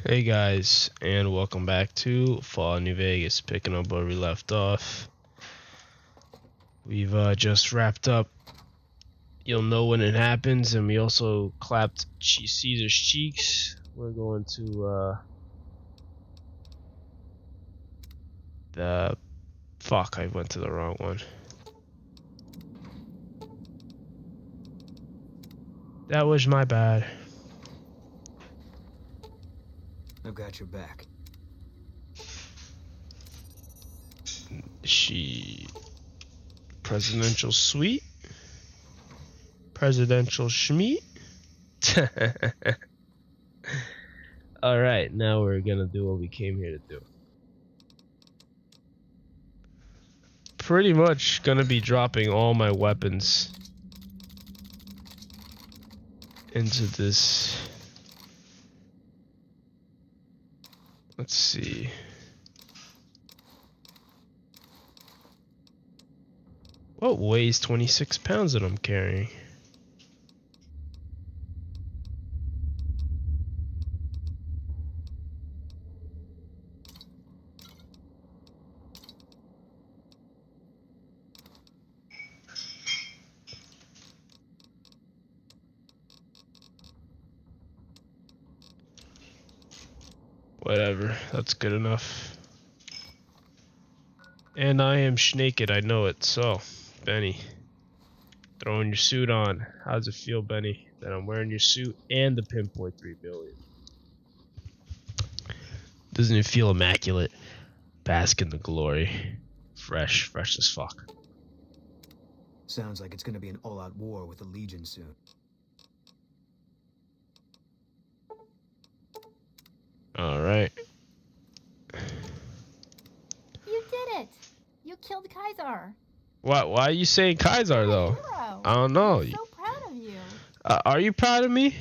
Hey guys, and welcome back to Fallout New Vegas, picking up where we left off. We've just wrapped up. You'll know when it happens, and we also clapped Caesar's cheeks. We're going to fuck, I went to the wrong one. That was my bad. I've got your back. Presidential suite? Presidential schmeat? Alright, now we're gonna do what we came here to do. Pretty much gonna be dropping all my weapons into this. Let's see. What weighs 26 pounds that I'm carrying? Whatever, that's good enough. And I am naked, I know it. So, Benny, throwing your suit on. How does it feel, Benny, that I'm wearing your suit and the Pinpoint 3 billion? Doesn't it feel immaculate? Bask in the glory. Fresh as fuck. Sounds like it's gonna be an all-out war with the Legion soon. Alright. You did it! You killed Kaiser! Why are you saying Kaiser though? Hero. I don't know. I'm so proud of you. Are you proud of me?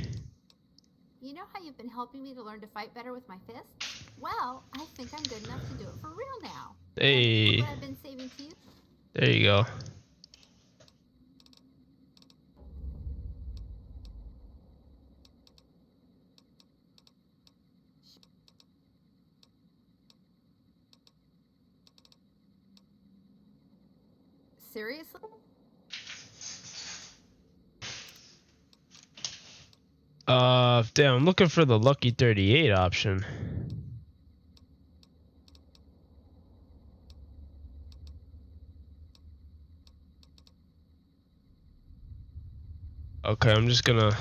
You know how you've been helping me to learn to fight better with my fists? Well, I think I'm good enough to do it for real now. Hey. Look what I've been saving to you. There you go. Seriously? Damn, I'm looking for the Lucky 38 option. Okay, I'm just gonna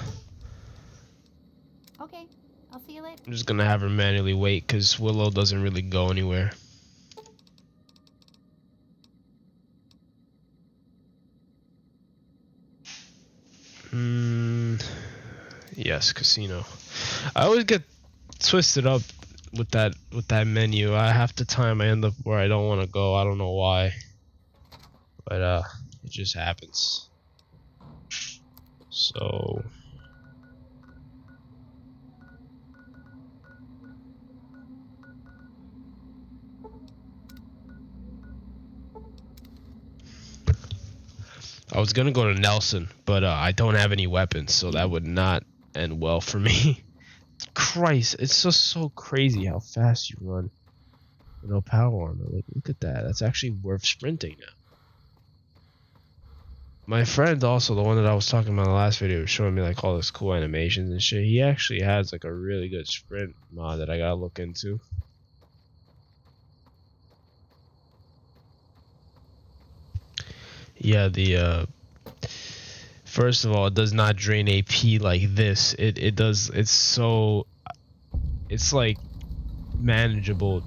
Okay, I'll see you later. I'm just gonna have her manually wait because Willow doesn't really go anywhere. Yes, casino. I always get twisted up with that menu. I half the time I end up where I don't want to go. I don't know why, but it just happens. So I was gonna go to Nelson, but I don't have any weapons, so that would not end well for me. Christ, it's just so crazy how fast you run. No power armor. Like, look at that. That's actually worth sprinting now. My friend also, the one that I was talking about in the last video, was showing me like all this cool animations and shit. He actually has like a really good sprint mod that I gotta look into. Yeah, the first of all, it does not drain AP like this. It does. It's like manageable.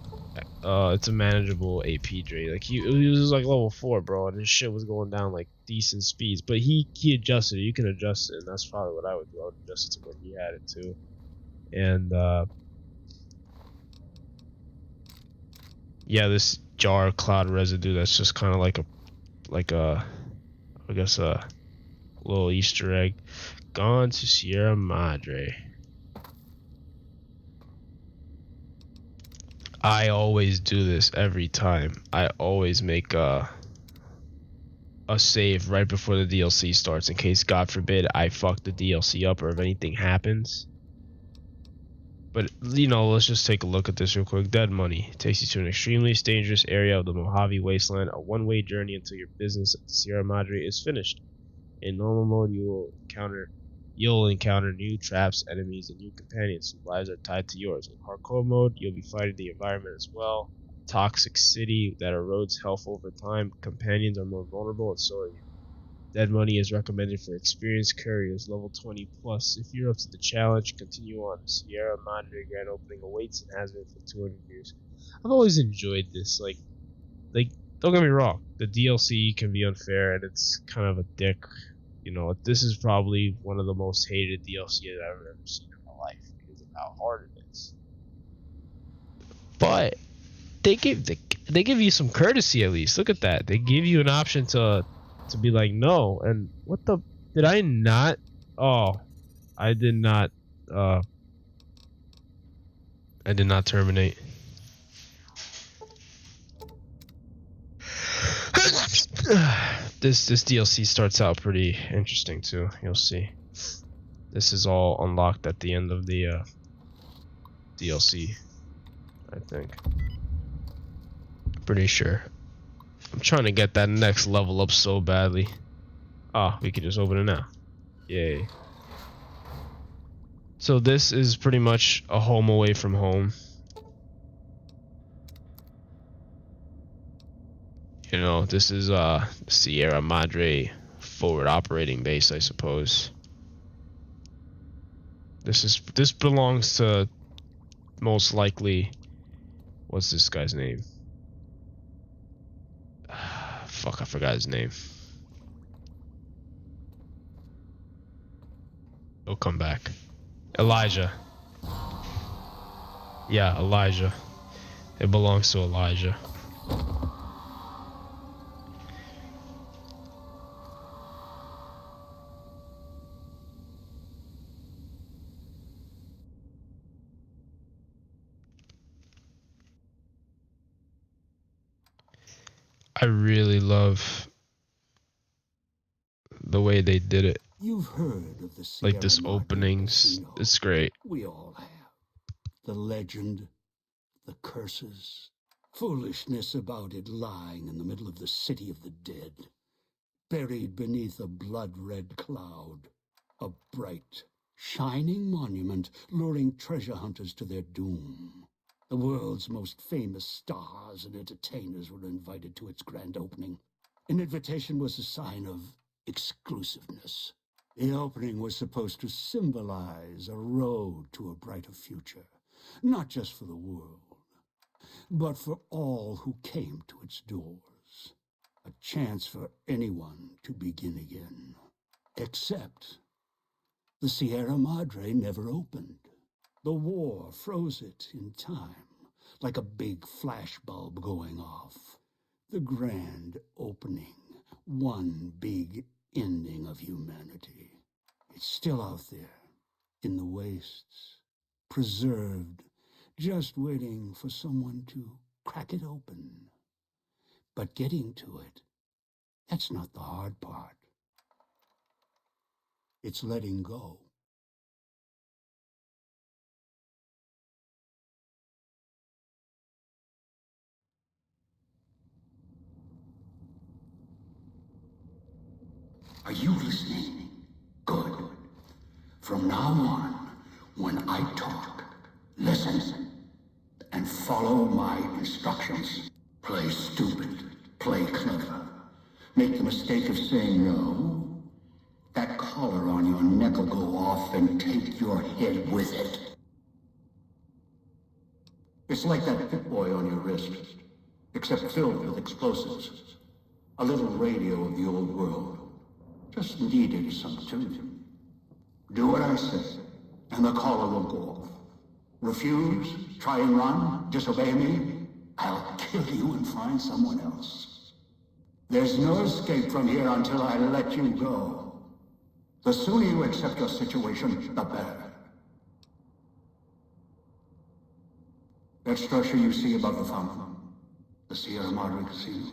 It's a manageable AP drain. Like he was like level 4, bro, and his shit was going down like decent speeds. But he adjusted it. You can adjust it, and that's probably what I would do. I would adjust it to what he had it to. And yeah, this jar of cloud residue. That's just kind of like a I guess a little Easter egg. Gone to Sierra Madre. I always do this every time. I always make a save right before the DLC starts in case, God forbid, I fuck the DLC up or if anything happens. But, you know, let's just take a look at this real quick. Dead Money takes you to an extremely dangerous area of the Mojave Wasteland, a one-way journey until your business at the Sierra Madre is finished. In normal mode, you'll encounter new traps, enemies, and new companions whose lives are tied to yours. In hardcore mode, you'll be fighting the environment as well. Toxic city that erodes health over time. Companions are more vulnerable, and so are you. Dead Money is recommended for experienced couriers, level 20 plus. If you're up to the challenge, continue on. Sierra Madre grand opening awaits and has been for 200 years. I've always enjoyed this. Like, don't get me wrong, the DLC can be unfair and it's kind of a dick. You know, this is probably one of the most hated DLCs I've ever seen in my life because of how hard it is. But they give you some courtesy at least. Look at that. They give you an option to be like no. And what the did I not? Oh, I did not. I did not terminate. This DLC starts out pretty interesting too. You'll see. This is all unlocked at the end of the DLC, I think. Pretty sure. I'm trying to get that next level up so badly. Ah, we can just open it now. Yay. So this is pretty much a home away from home. You know, this is Sierra Madre forward operating base, I suppose. This belongs to most likely, what's this guy's name? Fuck, I forgot his name. He'll come back. Elijah. Yeah, Elijah. It belongs to Elijah. I really love the way they did it. You've heard of the Sierra Like this Madre openings, Casino. it's great. We all have. The legend, the curses, foolishness about it lying in the middle of the city of the dead, buried beneath a blood-red cloud. A bright, shining monument luring treasure hunters to their doom. The world's most famous stars and entertainers were invited to its grand opening. An invitation was a sign of exclusiveness. The opening was supposed to symbolize a road to a brighter future, not just for the world, but for all who came to its doors. A chance for anyone to begin again. Except the Sierra Madre never opened. The war froze it in time, like a big flashbulb going off. The grand opening, one big ending of humanity. It's still out there, in the wastes, preserved, just waiting for someone to crack it open. But getting to it, that's not the hard part. It's letting go. Are you listening? Good. From now on, when I talk, listen and follow my instructions. Play stupid, play clever. Make the mistake of saying no. That collar on your neck will go off and take your head with it. It's like that Pip Boy on your wrist, except filled with explosives. A little radio of the old world. Just needed some tuning. Do what I say, and the collar will go off. Refuse, try and run, disobey me, I'll kill you and find someone else. There's no escape from here until I let you go. The sooner you accept your situation, the better. That structure you see above the fountain, the Sierra Madre Casino,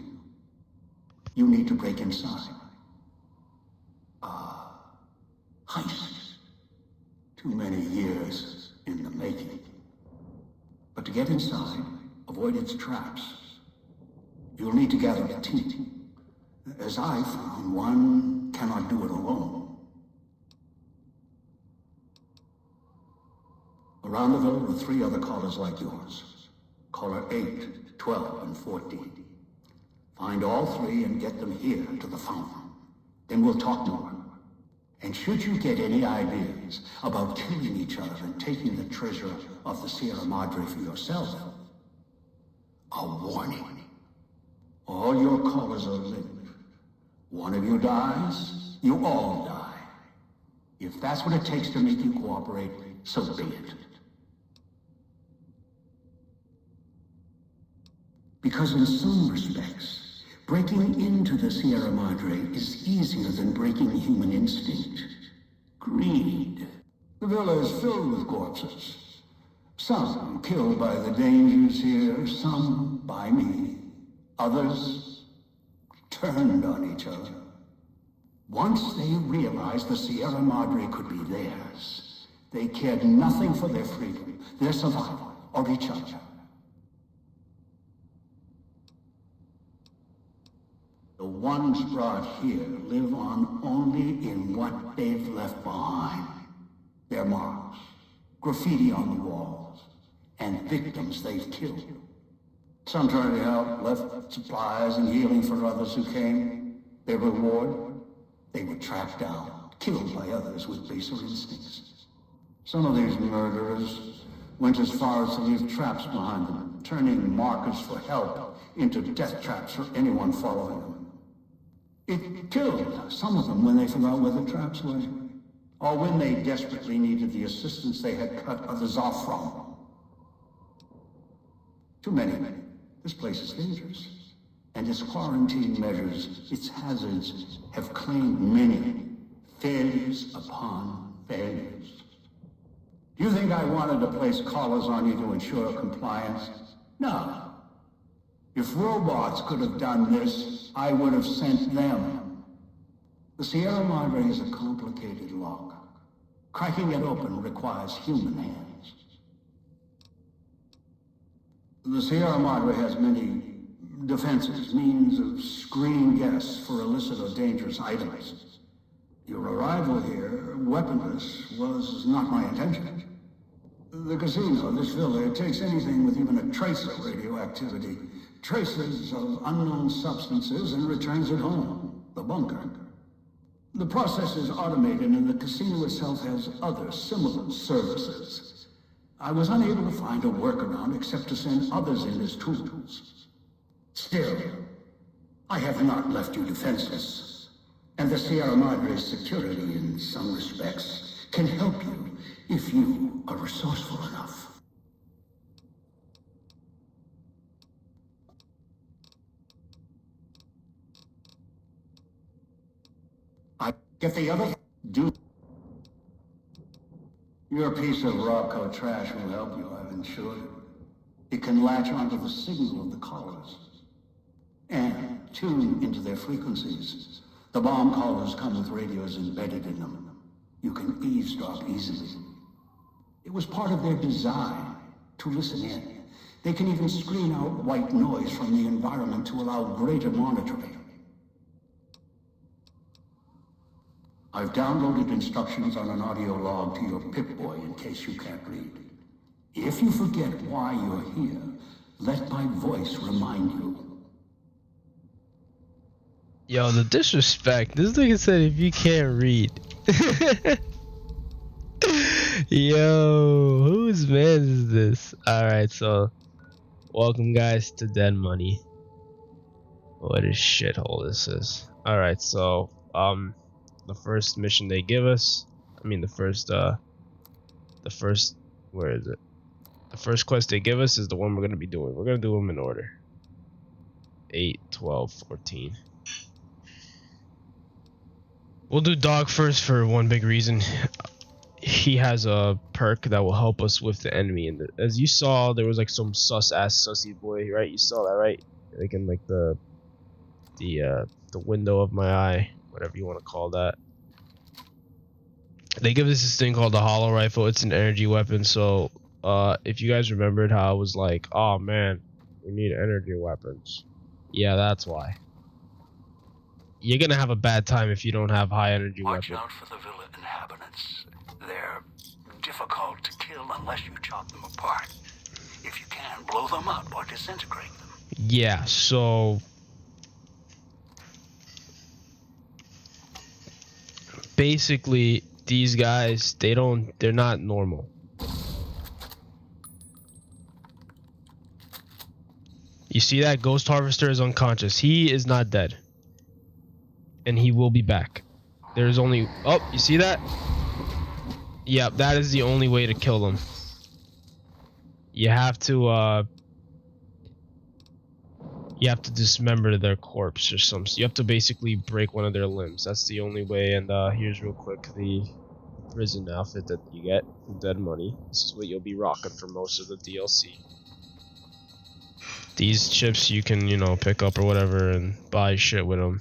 you need to break inside. Heist. Too many years in the making. get inside, avoid its traps. You'll need to gather a team. As I found, one cannot do it alone. Around the villa are 3 other callers like yours. Caller 8, 12, and 14. Find all 3 and get them here to the fountain. Then we'll talk more. And should you get any ideas about killing each other and taking the treasure of the Sierra Madre for yourself, a warning. All your callers are linked. One of you dies, you all die. If that's what it takes to make you cooperate, so be it. Because in some respects, breaking into the Sierra Madre is easier than breaking human instinct. Greed. The villa is filled with corpses. Some killed by the dangers here, some by me. Others turned on each other. Once they realized the Sierra Madre could be theirs, they cared nothing for their freedom, their survival, or each other. The ones brought here live on only in what they've left behind. Their marks, graffiti on the walls, and victims they've killed. Some tried to help, left supplies and healing for others who came. Their reward? They were tracked down, killed by others with baser instincts. Some of these murderers went as far as to leave traps behind them, turning markers for help into death traps for anyone following them. It killed some of them when they forgot where the traps were, or when they desperately needed the assistance they had cut others off from. Too many. This place is dangerous, and its quarantine measures, its hazards, have claimed many failures upon failures. You think I wanted to place collars on you to ensure compliance? No. If robots could have done this, I would have sent them. The Sierra Madre is a complicated lock. Cracking it open requires human hands. The Sierra Madre has many defenses, means of screening guests for illicit or dangerous items. Your arrival here, weaponless, was not my intention. The casino, this villa, it takes anything with even a trace of radioactivity, traces of unknown substances, and returns it home, the bunker. The process is automated, and the casino itself has other similar services. I was unable to find a workaround except to send others in as tools. Still, I have not left you defenseless, and the Sierra Madre's security, in some respects, can help you if you are resourceful enough. I get the other do. Your piece of Rocco trash will help you, I've ensured it. It can latch onto the signal of the callers and tune into their frequencies. The bomb callers come with radios embedded in them. You can eavesdrop easily. It was part of their design to listen in. They can even screen out white noise from the environment to allow greater monitoring. I've downloaded instructions on an audio log to your Pip-Boy in case you can't read. If you forget why you're here, let my voice remind you. Yo, the disrespect. This nigga said if you can't read. Yo, whose man is this? Alright, so welcome guys to Dead Money. What a shithole this is. Alright, so the first mission they give us, the first where is it? The first quest they give us is the one we're gonna be doing. We're gonna do them in order. 8, 12, 14. We'll do Dog first for one big reason. He has a perk that will help us with the enemy, and as you saw, there was like some sus ass sussy boy, right? You saw that, right? Like in like the window of my eye, whatever you want to call that. They give us this thing called the hollow rifle. It's an energy weapon, so if you guys remembered how I was like, oh man, we need energy weapons. Yeah, that's why. You're gonna have a bad time if you don't have high energy Watch weapons. out for the villa inhabitants. They're difficult to kill unless you chop them apart. If you can, blow them up or disintegrate them. Yeah, so basically these guys, they're not normal. You see that Ghost Harvester is unconscious. He is not dead. And he will be back. There's only, oh, you see that? Yep, that is the only way to kill them. You have to dismember their corpse or something. You have to basically break one of their limbs. That's the only way. And here's real quick the prison outfit that you get from Dead Money. This is what you'll be rocking for most of the DLC. These chips you can, you know, pick up or whatever and buy shit with them.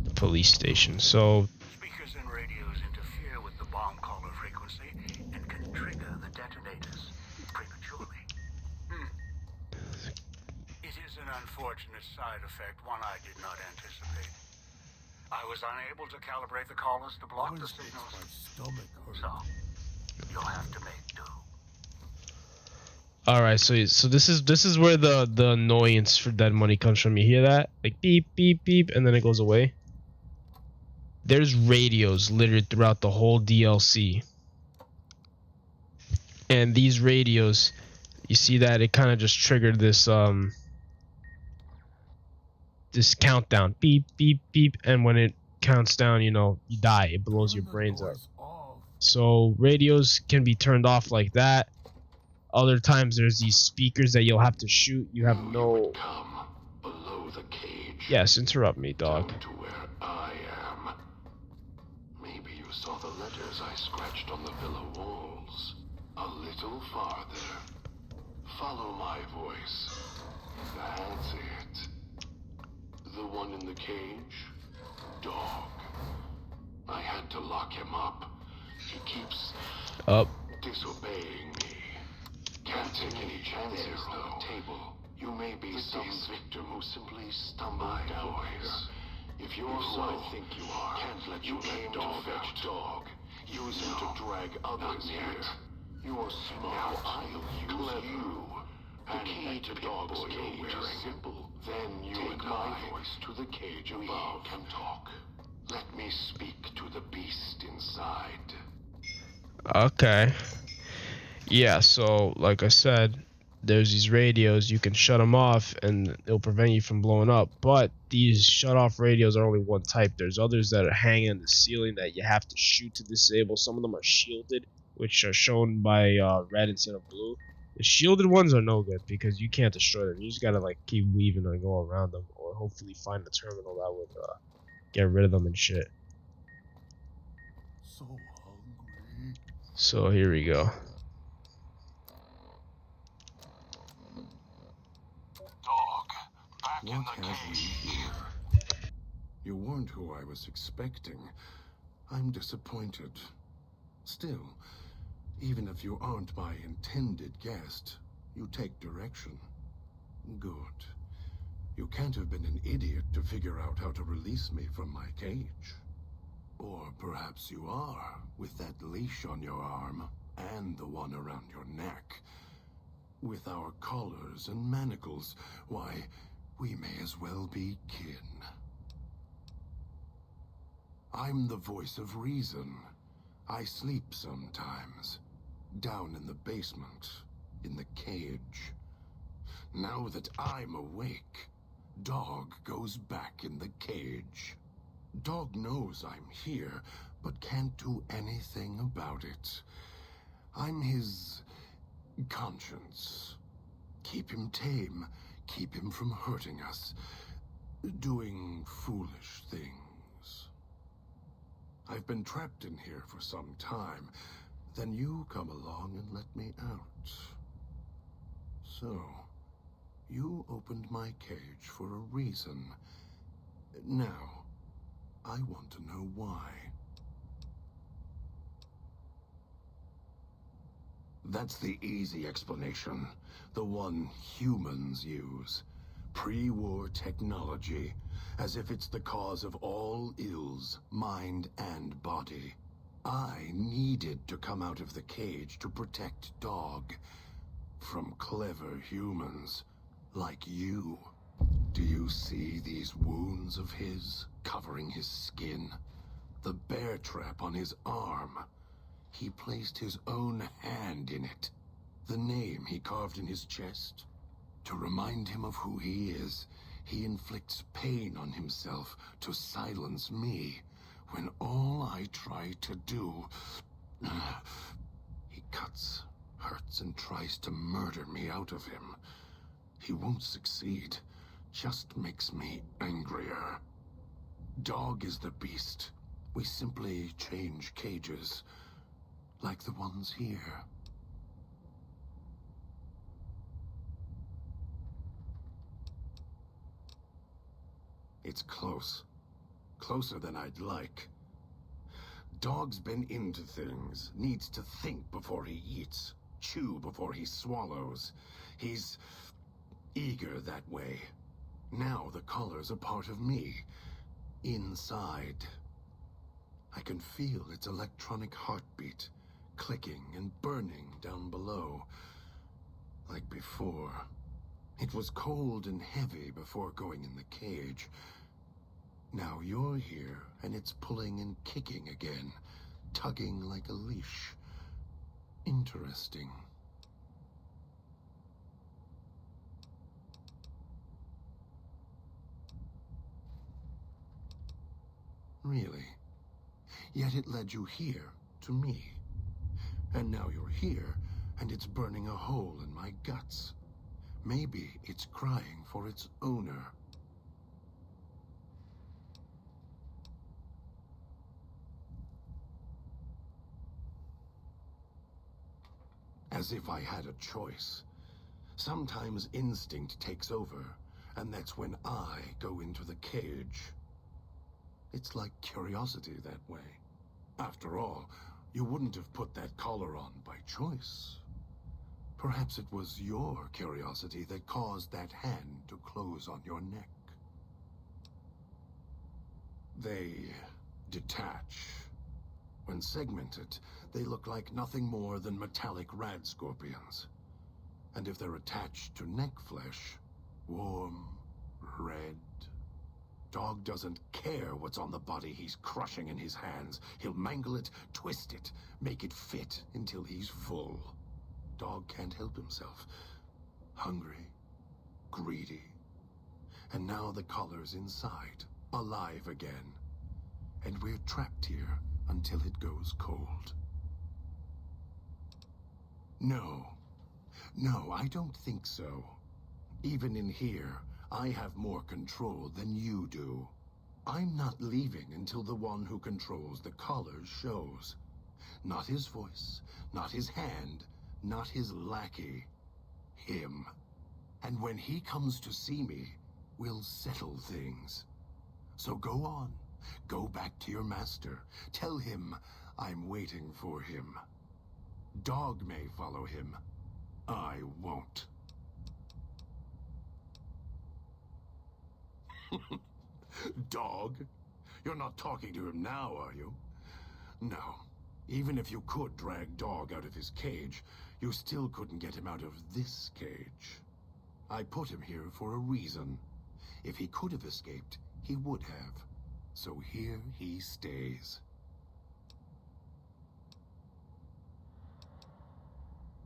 The police station. So Speakers and radios interfere with the bomb caller frequency and can trigger the detonators prematurely. It is an unfortunate side effect, one I did not anticipate. I was unable to calibrate the callers to block the signals. So, you'll have to make do. all right, so this is where the annoyance for Dead Money comes from. You hear that? Like beep beep beep, and then it goes away. There's radios littered throughout the whole DLC, and these radios, you see that it kind of just triggered this this countdown, beep beep beep, and when it counts down, you know, you die. It blows your brains up. So radios can be turned off like that. Other times there's these speakers that you'll have to shoot. You have no. Come below the cage. Yes, interrupt me, dog. Down to where I am. Maybe you saw the letters I scratched on the villa walls. A little farther. Follow my voice. That's it. The one in the cage? Dog. I had to lock him up. He keeps Up. disobeying me. Can't take any chances on the table. You may be some victim who simply stumbled down here. If you're who I think you are, can't let you aim to fetch dog. Use him to drag others here. You're smart. Now I'll use you. The key to dog's cage is simple. Then you take my voice to the cage above. We can talk. Let me speak to the beast inside. Okay. Yeah, so like I said, there's these radios. You can shut them off and it'll prevent you from blowing up. But these shut off radios are only one type. There's others that are hanging in the ceiling that you have to shoot to disable. Some of them are shielded, which are shown by red instead of blue. The shielded ones are no good because you can't destroy them. You just gotta like keep weaving and go around them, or hopefully find a terminal that would get rid of them and shit. So hungry. So here we go. Dog, back in What the have we cage. here? You weren't who I was expecting. I'm disappointed. Still, even if you aren't my intended guest, you take direction. Good. You can't have been an idiot to figure out how to release me from my cage. Or perhaps you are, with that leash on your arm, and the one around your neck. With our collars and manacles, why, we may as well be kin. I'm the voice of reason. I sleep sometimes. Down in the basement, in the cage. Now that I'm awake, Dog goes back in the cage. Dog knows I'm here, but can't do anything about it. I'm his conscience. Keep him tame, keep him from hurting us, doing foolish things. I've been trapped in here for some time. Then you come along and let me out. So, you opened my cage for a reason. Now, I want to know why. That's the easy explanation. The one humans use. Pre-war technology. As if it's the cause of all ills, mind and body. I needed to come out of the cage to protect Dog. From clever humans. Like you. Do you see these wounds of his, covering his skin? The bear trap on his arm. He placed his own hand in it. The name he carved in his chest. To remind him of who he is, he inflicts pain on himself to silence me, when all I try to do... He cuts, hurts, and tries to murder me out of him. He won't succeed. Just makes me angrier. Dog is the beast. We simply change cages, like the ones here. It's close. Closer than I'd like. Dog's been into things, needs to think before he eats, chew before he swallows. He's eager that way. Now the collar's a part of me. Inside. I can feel its electronic heartbeat, clicking and burning down below. Like before. It was cold and heavy before going in the cage. Now you're here, and it's pulling and kicking again, tugging like a leash. Interesting. Really? Yet it led you here, to me. And now you're here, and it's burning a hole in my guts. Maybe it's crying for its owner. As if I had a choice. Sometimes instinct takes over, and that's when I go into the cage. It's like curiosity that way. After all, you wouldn't have put that collar on by choice. Perhaps it was your curiosity that caused that hand to close on your neck. They detach. When segmented, they look like nothing more than metallic rad scorpions. And if they're attached to neck flesh, warm, red. Dog doesn't care what's on the body he's crushing in his hands. He'll mangle it, twist it, make it fit until he's full. Dog can't help himself. Hungry, greedy. And now the collar's inside, alive again. And we're trapped here until it goes cold. No, I don't think so. Even in here, I have more control than you do. I'm not leaving until the one who controls the collar shows. Not his voice, not his hand, not his lackey. Him. And when he comes to see me, we'll settle things. So go on. Go back to your master. Tell him I'm waiting for him. Dog may follow him. I won't. Dog? You're not talking to him now, are you? No. Even if you could drag Dog out of his cage, you still couldn't get him out of this cage. I put him here for a reason. If he could have escaped, he would have. So here he stays.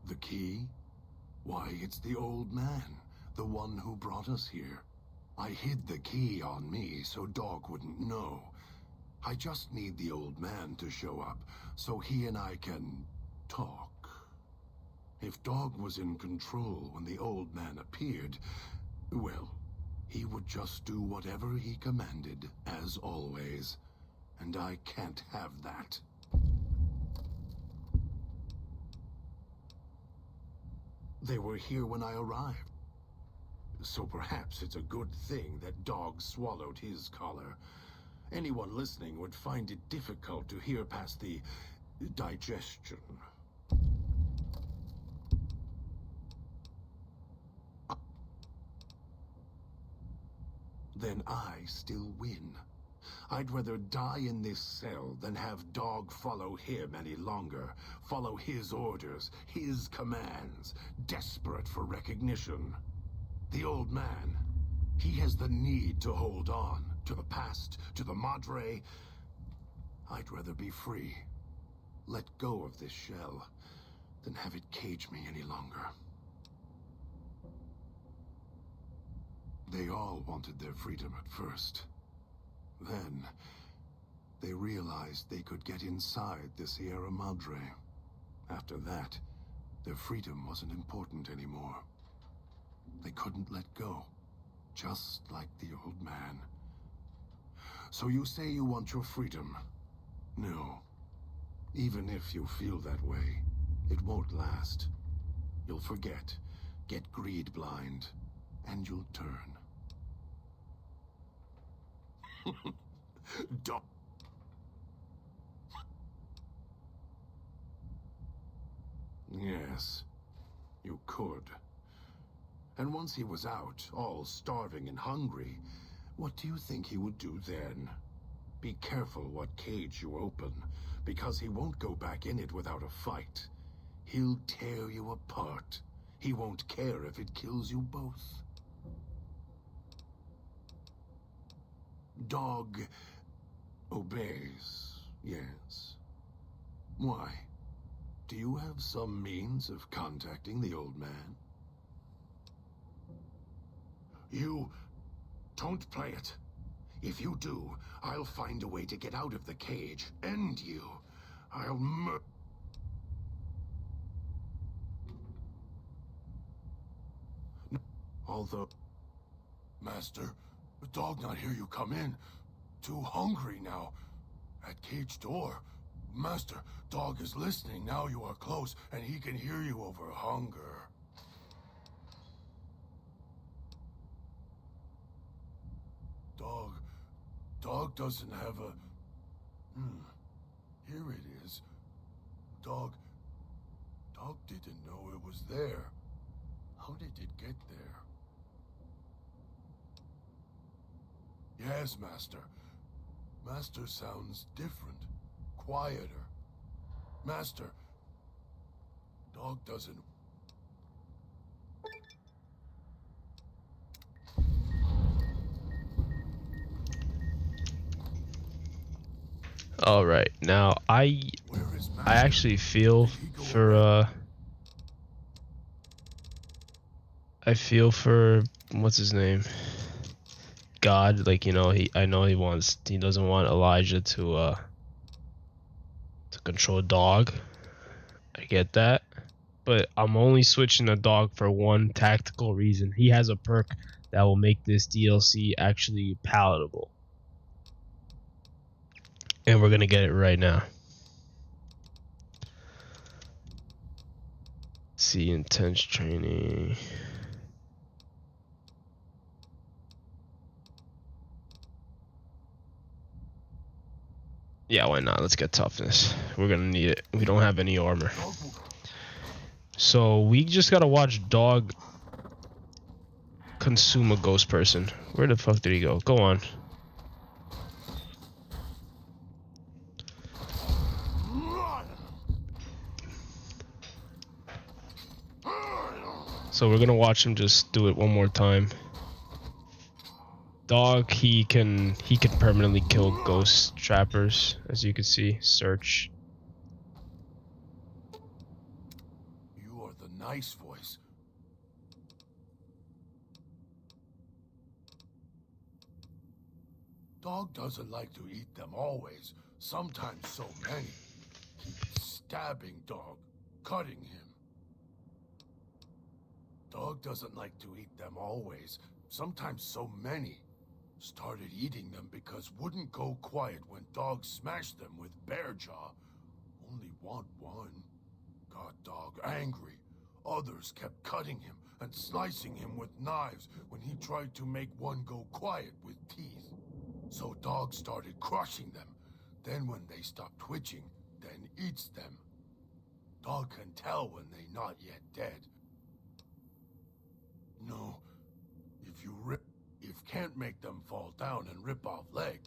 The key? Why, it's the old man, the one who brought us here. I hid the key on me so Dog wouldn't know. I just need the old man to show up, so he and I can talk. If Dog was in control when the old man appeared, well, he would just do whatever he commanded, as always. And I can't have that. They were here when I arrived. So perhaps it's a good thing that Dog swallowed his collar. Anyone listening would find it difficult to hear past the digestion. then I still win. I'd rather die in this cell than have Dog follow him any longer. Follow his orders, his commands, desperate for recognition. The old man, he has the need to hold on to the past, to the Madre. I'd rather be free. Let go of this shell than have it cage me any longer. They all wanted their freedom at first. Then, they realized they could get inside the Sierra Madre. After that, their freedom wasn't important anymore. They couldn't let go, just like the old man. So you say you want your freedom? No. Even if you feel that way, it won't last. You'll forget, get greed blind, and you'll turn. Don't. Yes, you could. And once he was out, all starving and hungry, what do you think he would do then? Be careful what cage you open, because he won't go back in it without a fight. He'll tear you apart. He won't care if it kills you both. Dog obeys, yes. Why? Do you have some means of contacting the old man? You don't play it. If you do, I'll find a way to get out of the cage. End you. I'll Although... Master, the dog not hear you come in. Too hungry now. At cage door. Master, dog is listening. Now you are close, and he can hear you over hunger. Dog doesn't have a... Here it is. Dog didn't know it was there. How did it get there? Yes, Master. Master sounds different. Quieter. Master, dog doesn't... All right, now I actually feel for what's his name? God, like, you know, I know he doesn't want Elijah to control Dog. I get that. But I'm only switching the Dog for one tactical reason. He has a perk that will make this DLC actually palatable. And we're gonna get it right now. See, intense training. Yeah, why not? Let's get toughness. We're gonna need it. We don't have any armor. So we just gotta watch Dog consume a ghost person. Where the fuck did he go? Go on. So we're gonna watch him just do it one more time. Dog, he can permanently kill ghost trappers, as you can see. Search. You are the nice voice. Dog doesn't like to eat them always. Sometimes so many. Keep stabbing Dog, cutting him. Dog doesn't like to eat them always. Sometimes so many. Started eating them because wouldn't go quiet when Dog smashed them with bear jaw. Only want one. Got Dog angry. Others kept cutting him and slicing him with knives when he tried to make one go quiet with teeth. So Dog started crushing them. Then when they stop twitching, then eats them. Dog can tell when they not yet dead. No, if can't can't make them fall down and rip off leg.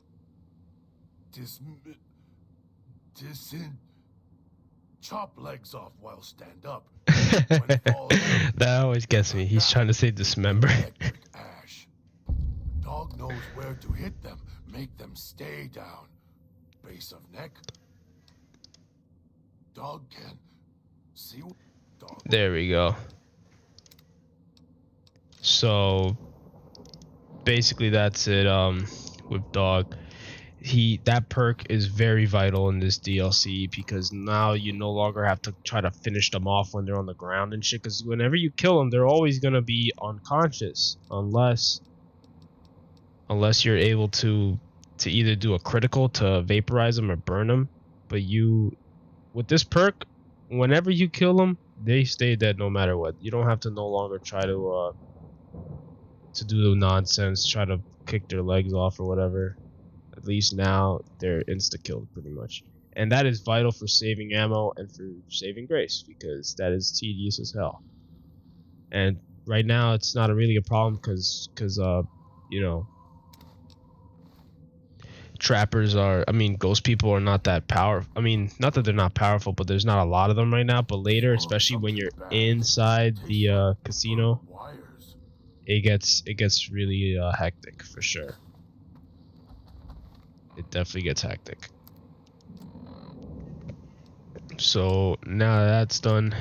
Chop legs off while stand up. When fall down, That always gets me. He's trying to say dismember. electric ash. Dog knows where to hit them. Make them stay down. Base of neck. Dog can see. Dog. There we go. So basically that's it. With dog, that perk is very vital in this DLC because now you no longer have to try to finish them off when they're on the ground and shit. Because whenever you kill them, they're always gonna be unconscious unless you're able to either do a critical to vaporize them or burn them. But with this perk, whenever you kill them, they stay dead no matter what. You don't have to no longer try to do nonsense, try to kick their legs off or whatever. At least now they're insta killed pretty much, and that is vital for saving ammo and for saving grace because that is tedious as hell. And right now it's not really a problem because you know, trappers are, ghost people are not that powerful. Not that they're not powerful, but there's not a lot of them right now. But later, especially when you're inside the casino, it gets really hectic for sure. It definitely gets hectic. So now that's done,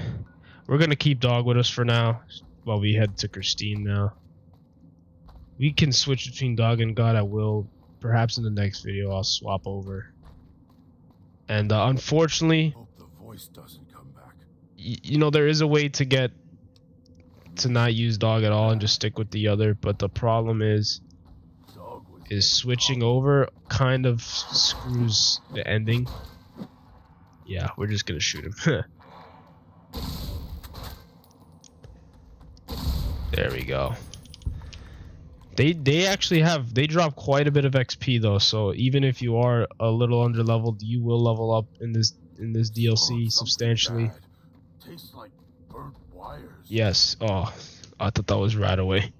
we're gonna keep dog with us for now while we head to Christine now. We can switch between dog and God at will. Perhaps in the next video I'll swap over. And unfortunately, Hope the voice doesn't come back. you know, there is a way to not use dog at all and just stick with the other, but the problem is switching over kind of screws the ending. Yeah, we're just gonna shoot him. There we go. They actually drop quite a bit of XP though, so even if you are a little under leveled, you will level up in this DLC substantially. Tastes like burnt wires. Yes. Oh, I thought that was right away.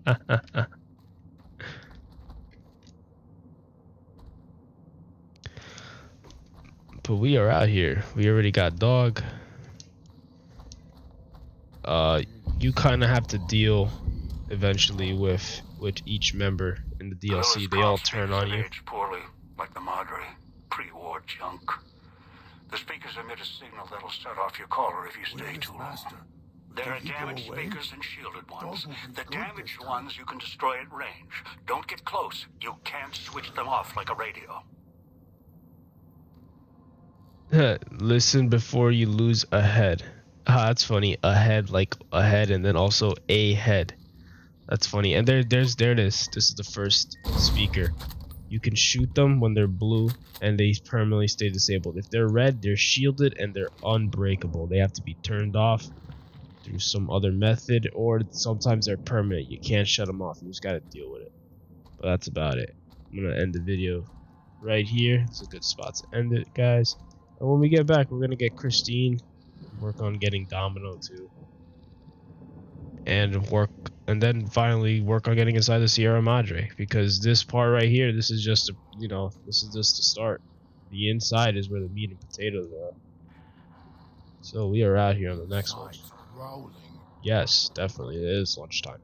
But we are out here. We already got dog. You kind of have to deal eventually with each member in the DLC. They all turn on you. Aged poorly, like the Madre, pre-war junk. The speakers emit a signal that'll set off your caller if you stay too long. There are damaged speakers and shielded ones. The damaged ones you can destroy at range. Don't get close. You can't switch them off like a radio. Listen before you lose a head. That's funny. A head, like a head, and then also a head. That's funny. And there it is. This is the first speaker. You can shoot them when they're blue, and they permanently stay disabled. If they're red, they're shielded and they're unbreakable. They have to be turned off through some other method, or sometimes they're permanent. You can't shut them off. You just gotta deal with it. But that's about it. I'm gonna end the video right here. It's a good spot to end it, guys. And when we get back, we're gonna get Christine, work on getting Domino too, and then finally work on getting inside the Sierra Madre, because this part right here, this is just the start. The inside is where the meat and potatoes are. So we are out here on the next one. Yes, definitely, it is lunchtime.